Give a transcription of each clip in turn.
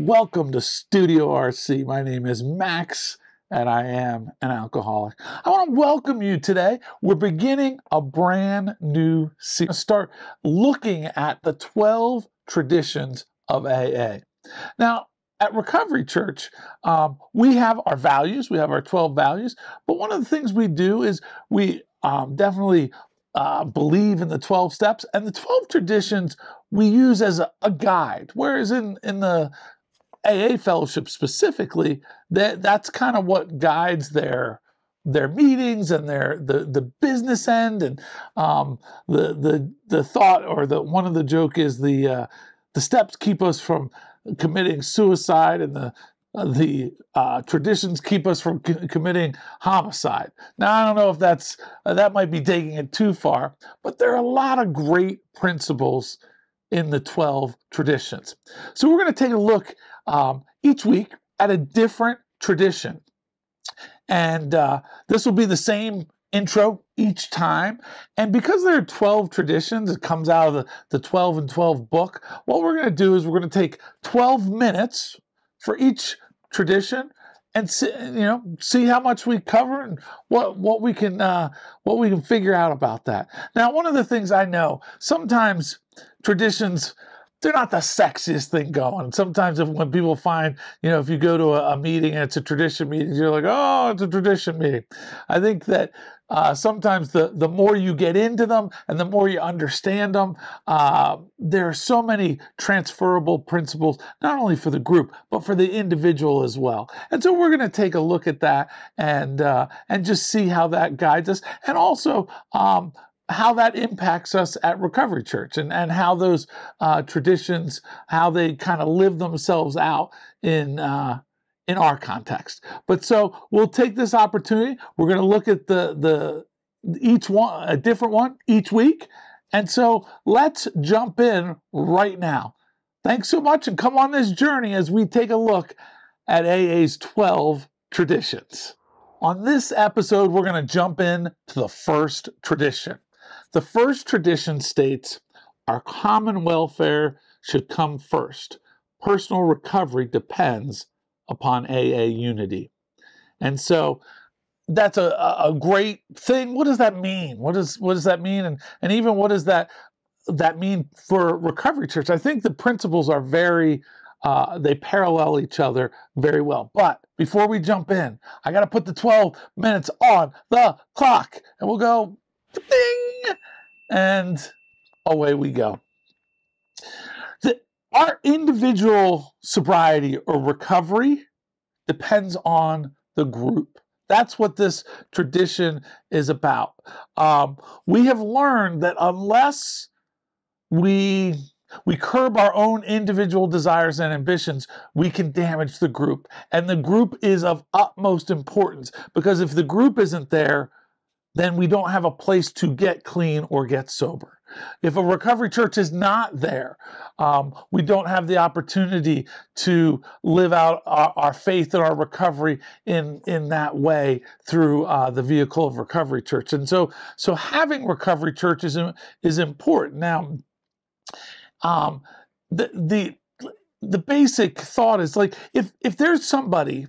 welcome to Studio RC. My name is Max, and I am an alcoholic. I want to welcome you today. We're beginning a brand new series. Start looking at the 12 traditions of AA. Now, at Recovery Church, we have our values. We have our 12 values. But one of the things we do is we definitely believe in the 12 steps, and the 12 traditions we use as a guide. Whereas in the AA fellowship specifically, that's kind of what guides their meetings and the business end, and the thought, or one of the joke is the steps keep us from committing suicide, and the traditions keep us from committing homicide. Now, I don't know if that might be taking it too far, but there are a lot of great principles in the 12 traditions. So we're going to take a look each week at a different tradition. And this will be the same intro each time. And because there are 12 traditions, it comes out of the 12 and 12 book, what we're going to do is we're going to take 12 minutes for each tradition and see how much we cover and what we can figure out about that. Now, one of the things I know, sometimes traditions, they're not the sexiest thing going. Sometimes when people find, if you go to a meeting and it's a tradition meeting, you're like, oh, it's a tradition meeting. I think that sometimes the more you get into them and the more you understand them, there are so many transferable principles, not only for the group, but for the individual as well. And so we're going to take a look at that and just see how that guides us, and also how that impacts us at Recovery Church, and how those traditions, how they kind of live themselves out in our context. But so we'll take this opportunity. We're going to look at each one, a different one each week. And so let's jump in right now. Thanks so much, and come on this journey as we take a look at AA's 12 traditions. On this episode, we're going to jump in to the first tradition. The first tradition states, our common welfare should come first. Personal recovery depends upon AA unity. And so that's a great thing. What does that mean? What does that mean? And even what does that mean for Recovery Church? I think the principles are they parallel each other very well. But before we jump in, I got to put the 12 minutes on the clock, and we'll go ding, and away we go. Our individual sobriety or recovery depends on the group. That's what this tradition is about. We have learned that unless we curb our own individual desires and ambitions, we can damage the group. And the group is of utmost importance, because if the group isn't there, then we don't have a place to get clean or get sober. If a Recovery Church is not there, we don't have the opportunity to live out our faith and our recovery in that way through the vehicle of Recovery Church. And so having Recovery Church is important. Now, the basic thought is, like, if there's somebody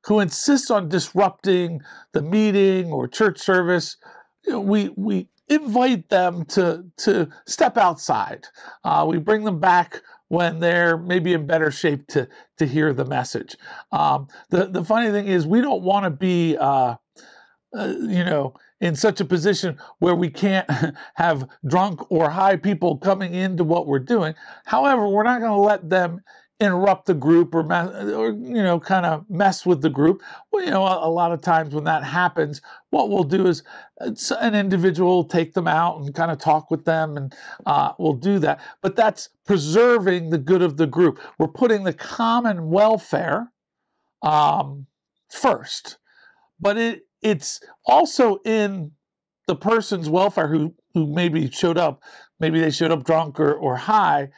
who insists on disrupting the meeting or church service, we invite them to step outside. We bring them back when they're maybe in better shape to hear the message. The funny thing is, we don't want to be in such a position where we can't have drunk or high people coming into what we're doing. However, we're not going to let them interrupt the group or kind of mess with the group. Well, a lot of times when that happens, what we'll do is an individual will take them out and kind of talk with them, and we'll do that. But that's preserving the good of the group. We're putting the common welfare first, but it's also in the person's welfare who maybe showed up drunk or high,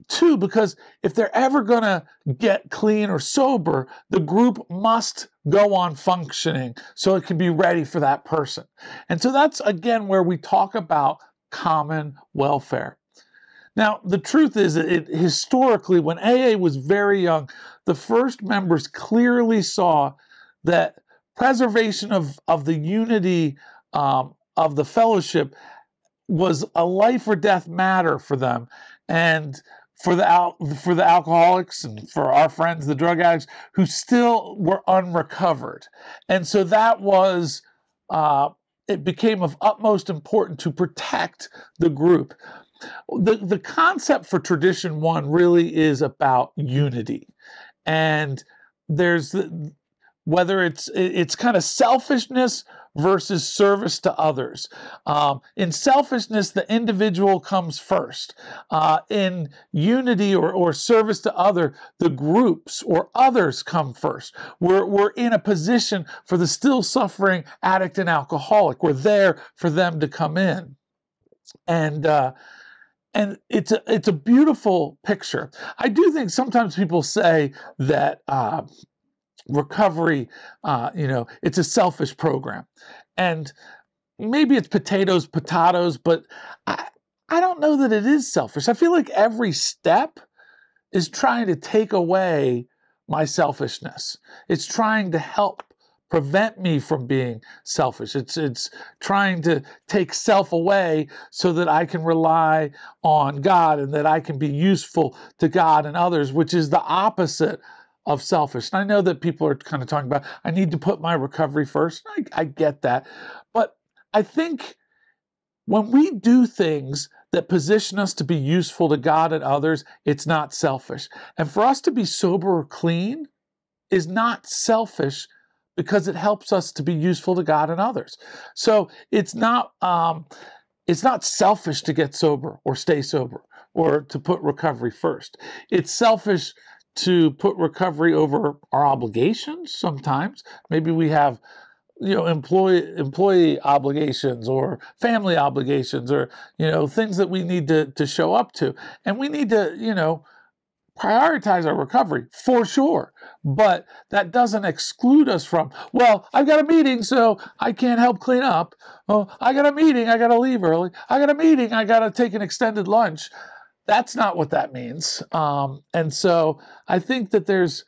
too, because if they're ever going to get clean or sober, the group must go on functioning so it can be ready for that person. And so that's, again, where we talk about common welfare. Now, the truth is, historically, when AA was very young, the first members clearly saw that preservation of the unity of the fellowship was a life or death matter for them, and for the alcoholics and for our friends, the drug addicts, who still were unrecovered, and so that was. It became of utmost importance to protect the group. The concept for tradition one really is about unity, and there's whether it's kind of selfishness versus service to others. In selfishness, the individual comes first. In unity or service to other, the groups or others come first. We're in a position for the still suffering addict and alcoholic. We're there for them to come in. And it's a beautiful picture. I do think sometimes people say that recovery, it's a selfish program, and maybe it's potatoes, but I don't know that it is selfish. I feel like every step is trying to take away my selfishness. It's trying to help prevent me from being selfish. It's trying to take self away so that I can rely on God and that I can be useful to God and others, which is the opposite of selfish. And I know that people are kind of talking about, I need to put my recovery first. I get that. But I think when we do things that position us to be useful to God and others, it's not selfish. And for us to be sober or clean is not selfish, because it helps us to be useful to God and others. So it's not selfish to get sober or stay sober or to put recovery first. It's selfish to put recovery over our obligations sometimes. Maybe we have employee obligations or family obligations, or things that we need to show up to, and we need to prioritize our recovery for sure. But that doesn't exclude us from, well, I've got a meeting, so I can't help clean up. Oh, I got a meeting, I got to leave early. I got a meeting, I got to take an extended lunch. That's not what that means. And so I think that there's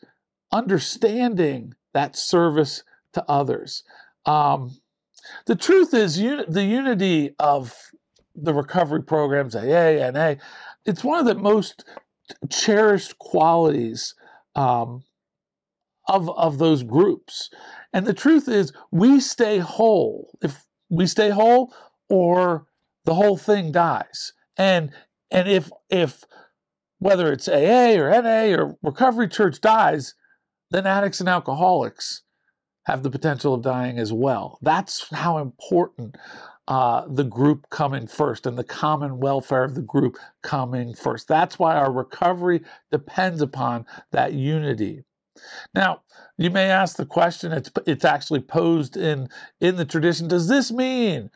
understanding that service to others. The truth is, the unity of the recovery programs, AA, NA, it's one of the most cherished qualities of those groups. And the truth is, we stay whole. If we stay whole, or the whole thing dies. And if whether it's AA or NA or Recovery Church dies, then addicts and alcoholics have the potential of dying as well. That's how important the group coming first and the common welfare of the group coming first. That's why our recovery depends upon that unity. Now, you may ask the question, it's actually posed in the tradition, does this mean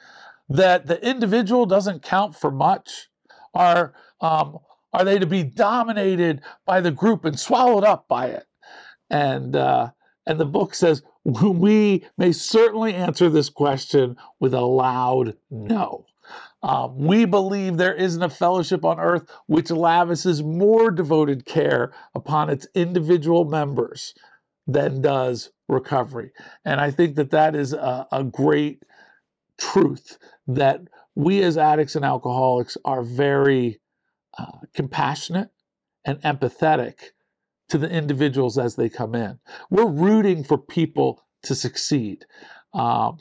that the individual doesn't count for much? Are they to be dominated by the group and swallowed up by it? And the book says, we may certainly answer this question with a loud no. We believe there isn't a fellowship on earth which lavishes more devoted care upon its individual members than does recovery. And I think that is a great truth, that we as addicts and alcoholics are very compassionate and empathetic to the individuals as they come in. We're rooting for people to succeed. And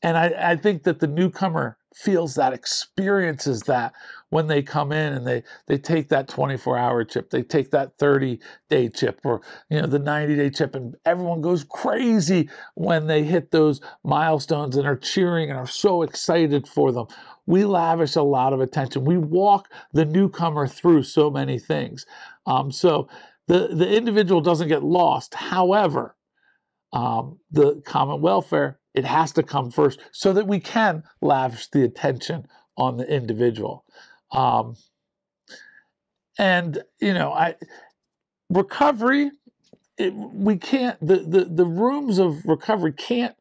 I think that the newcomer feels that, experiences that when they come in and they take that 24-hour chip, they take that 30-day chip, or the 90-day chip, and everyone goes crazy when they hit those milestones and are cheering and are so excited for them. We lavish a lot of attention. We walk the newcomer through so many things. So the individual doesn't get lost. However, the common welfare, it has to come first so that we can lavish the attention on the individual. Recovery, we can't, the rooms of recovery can't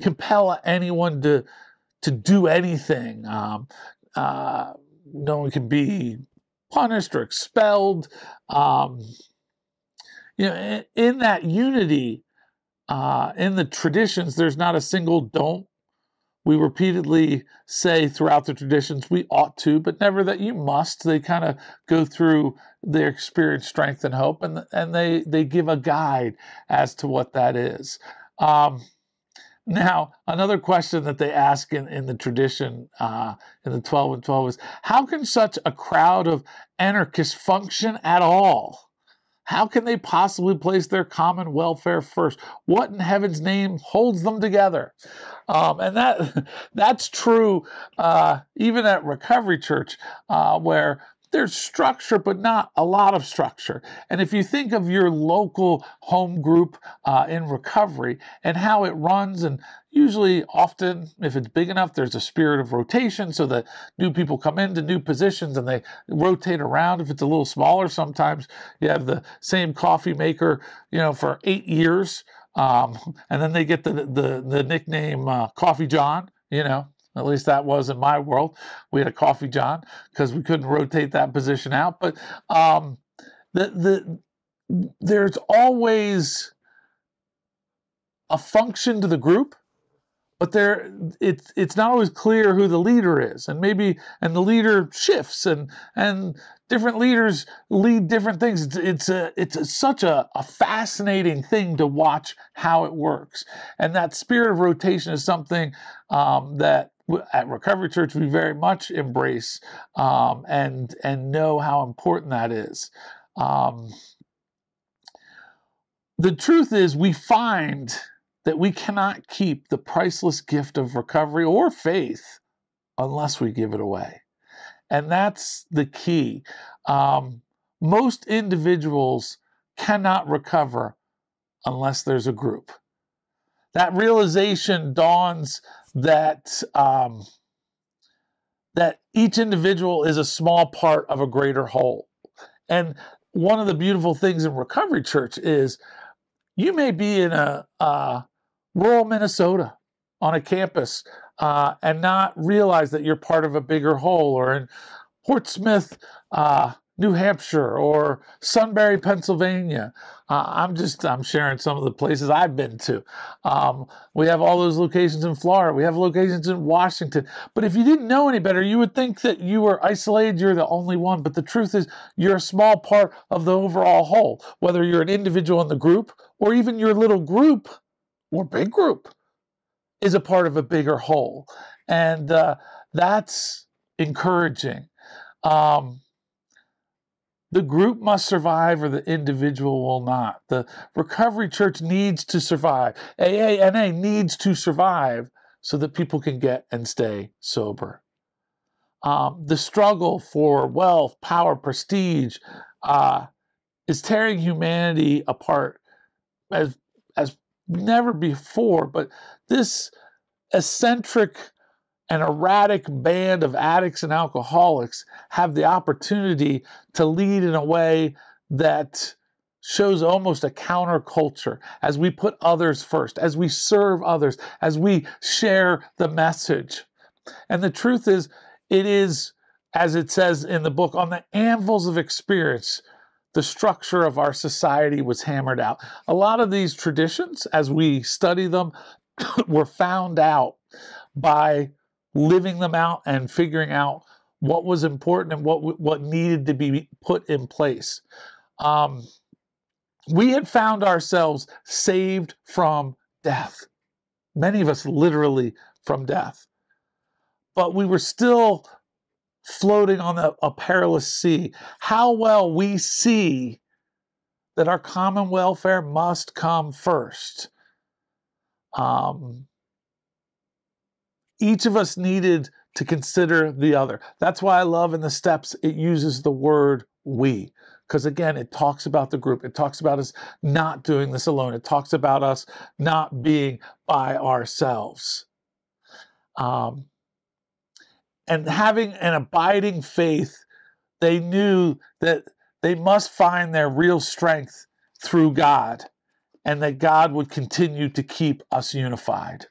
compel anyone to do anything. No one can be punished or expelled. In that unity, in the traditions, there's not a single don't. We repeatedly say throughout the traditions, we ought to, but never that you must. They kind of go through their experience, strength, and hope, and they give a guide as to what that is. Now, another question that they ask in the tradition, in the 12 and 12 is, how can such a crowd of anarchists function at all? How can they possibly place their common welfare first? What in heaven's name holds them together? And that's true even at Recovery Church, where there's structure, but not a lot of structure. And if you think of your local home group in recovery and how it runs, and usually often, if it's big enough, there's a spirit of rotation so that new people come into new positions and they rotate around. If it's a little smaller, sometimes you have the same coffee maker, for 8 years. And then they get the nickname Coffee John, At least that was in my world. We had a Coffee John because we couldn't rotate that position out. But there's always a function to the group, but it's not always clear who the leader is, and the leader shifts, and different leaders lead different things. It's such a fascinating thing to watch how it works, and that spirit of rotation is something that at Recovery Church we very much embrace, and know how important that is. The truth is, we find that we cannot keep the priceless gift of recovery or faith unless we give it away. And that's the key. Most individuals cannot recover unless there's a group. That realization dawns that each individual is a small part of a greater whole. And one of the beautiful things in Recovery Church is you may be in a rural Minnesota on a campus and not realize that you're part of a bigger whole, or in Portsmouth, New Hampshire, or Sunbury, Pennsylvania. I'm sharing some of the places I've been to. We have all those locations in Florida. We have locations in Washington. But if you didn't know any better, you would think that you were isolated, you're the only one. But the truth is, you're a small part of the overall whole, whether you're an individual in the group or even your little group or big group is a part of a bigger whole. And that's encouraging. The group must survive or the individual will not. The Recovery Church needs to survive. AA needs to survive so that people can get and stay sober. The struggle for wealth, power, prestige is tearing humanity apart as never before. But this eccentric an erratic band of addicts and alcoholics have the opportunity to lead in a way that shows almost a counterculture as we put others first, as we serve others, as we share the message. And the truth is, it is, as it says in the book, on the anvils of experience, the structure of our society was hammered out. A lot of these traditions, as we study them, were found out by living them out and figuring out what was important and what needed to be put in place. We had found ourselves saved from death. Many of us literally from death. But we were still floating on a perilous sea. How well we see that our common welfare must come first. Each of us needed to consider the other. That's why I love in the steps it uses the word we, because again, it talks about the group. It talks about us not doing this alone. It talks about us not being by ourselves. And having an abiding faith, they knew that they must find their real strength through God, and that God would continue to keep us unified.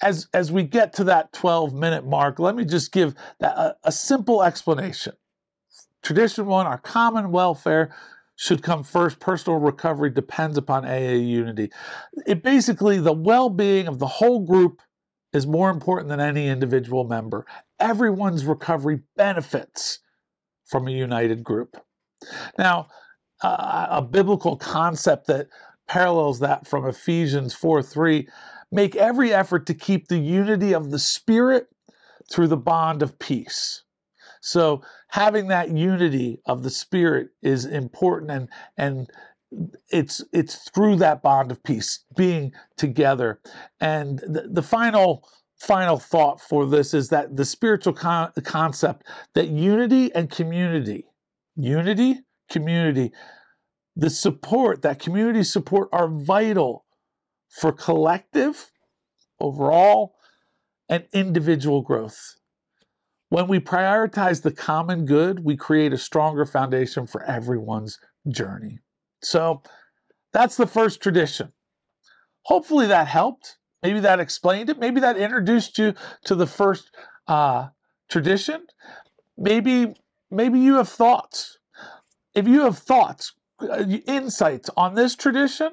as we get to that 12-minute mark, let me just give a simple explanation. Tradition 1, our common welfare should come first. Personal recovery depends upon AA unity. It basically, the well-being of the whole group is more important than any individual member. Everyone's recovery benefits from a united group. Now, a biblical concept that parallels that from Ephesians 4:3, make every effort to keep the unity of the Spirit through the bond of peace. So having that unity of the Spirit is important, and it's through that bond of peace, being together. And the final thought for this is that the spiritual concept that unity and community, the support, that community support, are vital for collective, overall, and individual growth. When we prioritize the common good, we create a stronger foundation for everyone's journey. So that's the first tradition. Hopefully that helped. Maybe that explained it. Maybe that introduced you to the first tradition. Maybe you have thoughts. If you have thoughts, insights on this tradition,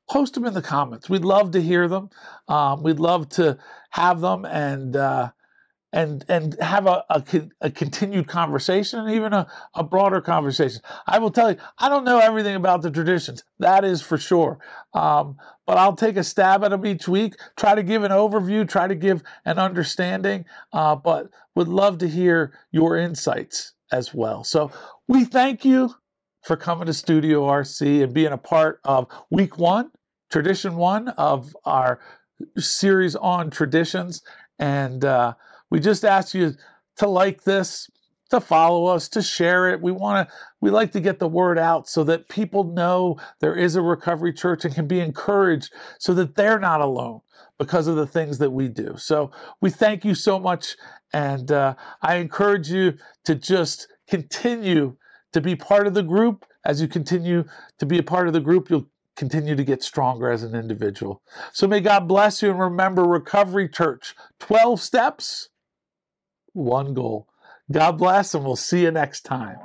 post them in the comments. We'd love to hear them. We'd love to have them and have a continued conversation, and even a broader conversation. I will tell you, I don't know everything about the traditions. That is for sure. But I'll take a stab at them each week, try to give an overview, try to give an understanding, but would love to hear your insights as well. So we thank you for coming to Studio RC and being a part of week 1, tradition 1 of our series on traditions. And we just ask you to like this, to follow us, to share it. We like to get the word out so that people know there is a recovery church and can be encouraged so that they're not alone because of the things that we do. So we thank you so much. And I encourage you to just continue to be part of the group. As you continue to be a part of the group, you'll continue to get stronger as an individual. So may God bless you, and remember, Recovery Church, 12 steps, one goal. God bless, and we'll see you next time.